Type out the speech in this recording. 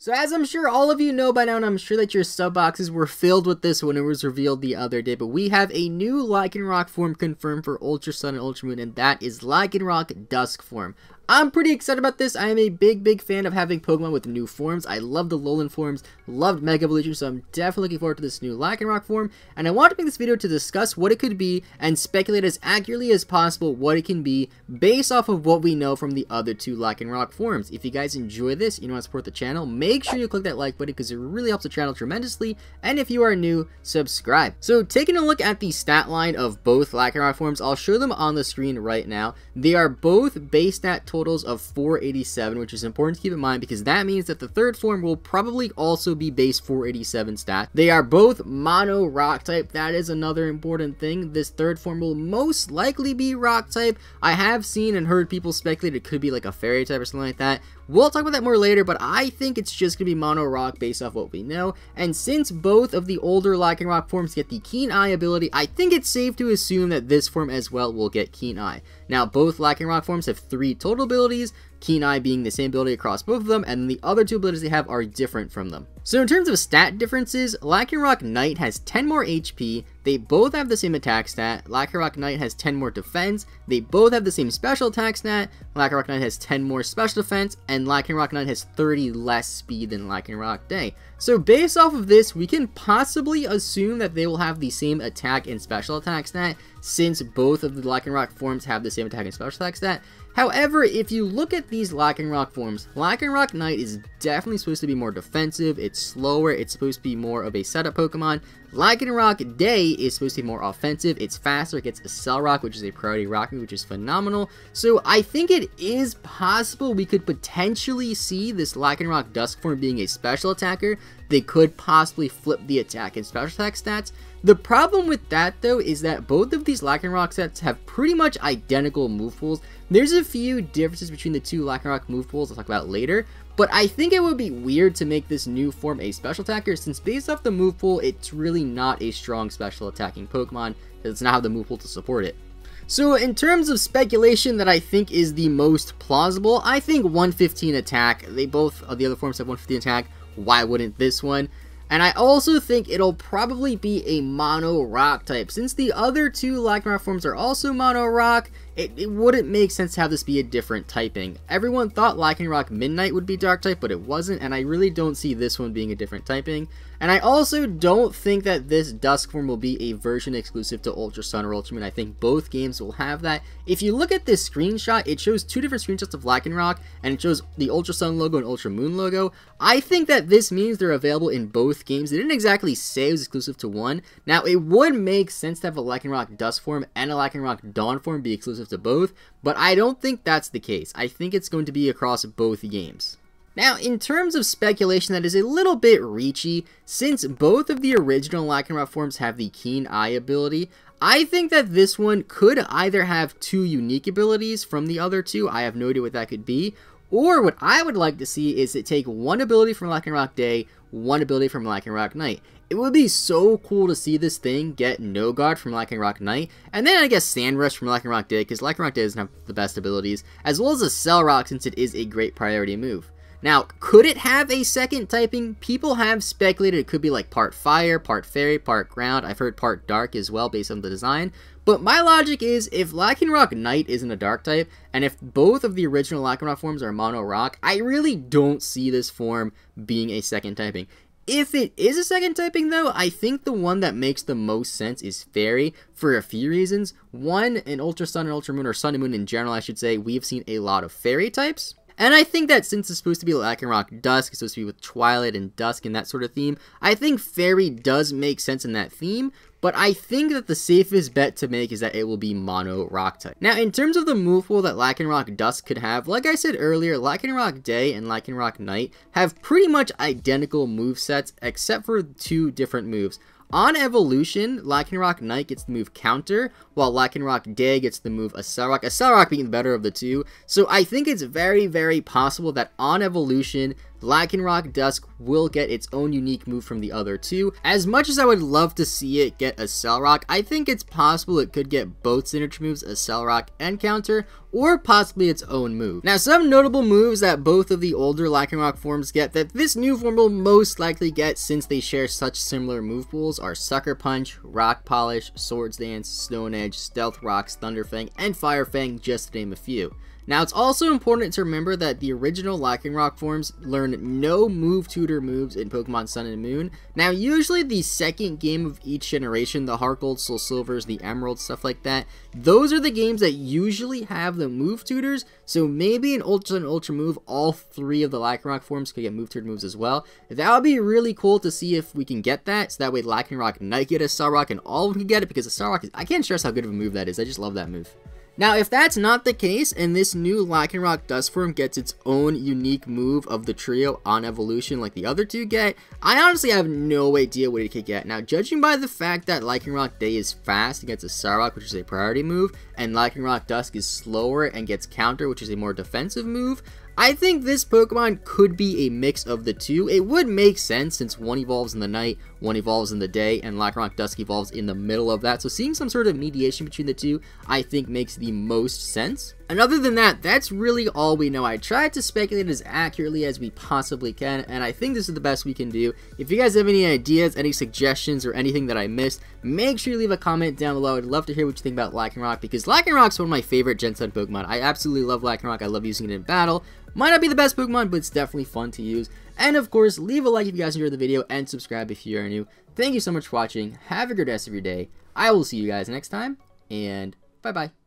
So as I'm sure all of you know by now, and I'm sure that your sub boxes were filled with this when it was revealed the other day, but we have a new Lycanroc form confirmed for Ultra Sun and Ultra Moon, and that is Lycanroc Dusk form. I'm pretty excited about this. I am a big fan of having Pokemon with new forms. I love the Alolan forms, loved Mega Evolution, so I'm definitely looking forward to this new Lycanroc form. And I want to make this video to discuss what it could be and speculate as accurately as possible what it can be based off of what we know from the other two Lycanroc forms. If you guys enjoy this, you want to support the channel, make sure you click that like button because it really helps the channel tremendously. And if you are new, subscribe. So taking a look at the stat line of both Lycanroc forms, I'll show them on the screen right now. They are both base stat totals of 487, which is important to keep in mind because that means that the third form will probably also be base 487 stat. They are both mono rock type. That is another important thing. This third form will most likely be rock type. I have seen and heard people speculate it could be like a fairy type or something like that. We'll talk about that more later, but I think it's just going to be mono rock based off what we know. And since both of the older Lycanroc forms get the Keen Eye ability, I think it's safe to assume that this form as well will get Keen Eye. Now, both Lycanroc forms have 3 total abilities, Keen Eye being the same ability across both of them, and the other 2 abilities they have are different from them. So in terms of stat differences, Lycanroc Knight has 10 more HP, they both have the same attack stat. Lycanroc Knight has 10 more defense, they both have the same special attack stat. Lycanroc Knight has 10 more special defense, and Lycanroc Knight has 30 less speed than Lycanroc Day. So based off of this, we can possibly assume that they will have the same attack and special attack stat, since both of the Lycanroc forms have the same attack and special attack stat. However, if you look at these Lycanroc forms, Lycanroc Knight is definitely supposed to be more defensive, it's slower, it's supposed to be more of a setup Pokemon. Lycanroc Day is supposed to be more offensive, it's faster, it gets Accelerock, which is a priority rock move, which is phenomenal. So I think it is possible we could potentially see this Lycanroc Dusk form being a special attacker. They could possibly flip the attack and special attack stats. The problem with that though is that both of these Lycanroc sets have pretty much identical move pools. There's a few differences between the two Lycanroc move pools I'll talk about later, but I think it would be weird to make this new form a special attacker since based off the move pool, it's really not a strong special attacking Pokemon. It's not have the move pool to support it. So in terms of speculation that I think is the most plausible, I think 115 attack. They both, the other forms have 115 attack. Why wouldn't this one? And I also think it'll probably be a mono rock type. Since the other two Lycanroc forms are also mono rock, it wouldn't make sense to have this be a different typing. Everyone thought Lycanroc Midnight would be dark type, but it wasn't, and I really don't see this one being a different typing. And I also don't think that this Dusk form will be a version exclusive to Ultra Sun or Ultra Moon. I think both games will have that. If you look at this screenshot, it shows 2 different screenshots of Lycanroc, and it shows the Ultra Sun logo and Ultra Moon logo. I think that this means they're available in both games. They didn't exactly say it was exclusive to one. Now, it would make sense to have a Lycanroc Dusk form and a Lycanroc Dawn form be exclusive to both, but I don't think that's the case. I think it's going to be across both games. Now, in terms of speculation that is a little bit reachy, since both of the original Lycanroc forms have the Keen Eye ability, I think that this one could either have 2 unique abilities from the other two, I have no idea what that could be, or what I would like to see is it take 1 ability from Lycanroc Day, 1 ability from Lycanroc Night. It would be so cool to see this thing get No Guard from Lycanroc Night, and then I guess Sand Rush from Lycanroc Day, because Lycanroc Day doesn't have the best abilities, as well as Accelerock since it is a great priority move. Now, could it have a second typing? People have speculated it could be like part Fire, part Fairy, part Ground. I've heard part Dark as well based on the design. But my logic is, if Lycanroc Knight isn't a Dark type, and if both of the original Lycanroc forms are Mono Rock, I really don't see this form being a second typing. If it is a second typing though, I think the one that makes the most sense is Fairy for a few reasons. One, in Ultra Sun and Ultra Moon, or Sun and Moon in general I should say, we've seen a lot of Fairy types. And I think that since it's supposed to be Lycanroc Dusk, it's supposed to be with Twilight and Dusk and that sort of theme, I think Fairy does make sense in that theme, but I think that the safest bet to make is that it will be mono rock type. Now, in terms of the move pool that Lycanroc Dusk could have, like I said earlier, Lycanroc Day and Lycanroc Night have pretty much identical move sets except for 2 different moves. On evolution, Lycanroc Knight gets the move Counter, while Lycanroc Day gets the move Accelerock, Accelerock being the better of the two. So I think it's very possible that on evolution, Lycanroc Dusk will get its own unique move from the other two. As much as I would love to see it get Accel Rock, I think it's possible it could get both signature moves, Accel Rock and Counter, or possibly its own move. Now, some notable moves that both of the older Lycanroc forms get that this new form will most likely get since they share such similar move pools are Sucker Punch, Rock Polish, Swords Dance, Stone Edge, Stealth Rocks, Thunder Fang, and Fire Fang, just to name a few. Now, it's also important to remember that the original Lycanroc forms learn no move tutor moves in Pokemon Sun and Moon. Now, usually the second game of each generation, the Heart Gold, Soul Silvers, the Emerald, stuff like that, those are the games that usually have the move tutors, so maybe in Ultra and Ultra Move, all three of the Lycanroc forms could get move tutored moves as well. That would be really cool to see if we can get that, so that way Lycanroc might get Accel Rock and all of them can get it, because Accel Rock is, I can't stress how good of a move that is, I just love that move. Now, if that's not the case, and this new Lycanroc Dusk form gets its own unique move of the trio on evolution like the other two get, I honestly have no idea what it could get. Now, judging by the fact that Lycanroc Day is fast and gets Accel Rock, which is a priority move, and Lycanroc Dusk is slower and gets Counter, which is a more defensive move, I think this Pokemon could be a mix of the two. It would make sense since one evolves in the night, one evolves in the day, and Lycanroc Dusk evolves in the middle of that. So seeing some sort of mediation between the two, I think makes the most sense. And other than that, that's really all we know. I tried to speculate as accurately as we possibly can, and I think this is the best we can do. If you guys have any ideas, any suggestions, or anything that I missed, make sure you leave a comment down below. I'd love to hear what you think about Lycanroc, because Lycanroc's one of my favorite Gen 7 Pokemon. I absolutely love Lycanroc. I love using it in battle. Might not be the best Pokemon, but it's definitely fun to use. And of course, leave a like if you guys enjoyed the video, and subscribe if you are new. Thank you so much for watching. Have a good rest of your day. I will see you guys next time, and bye-bye.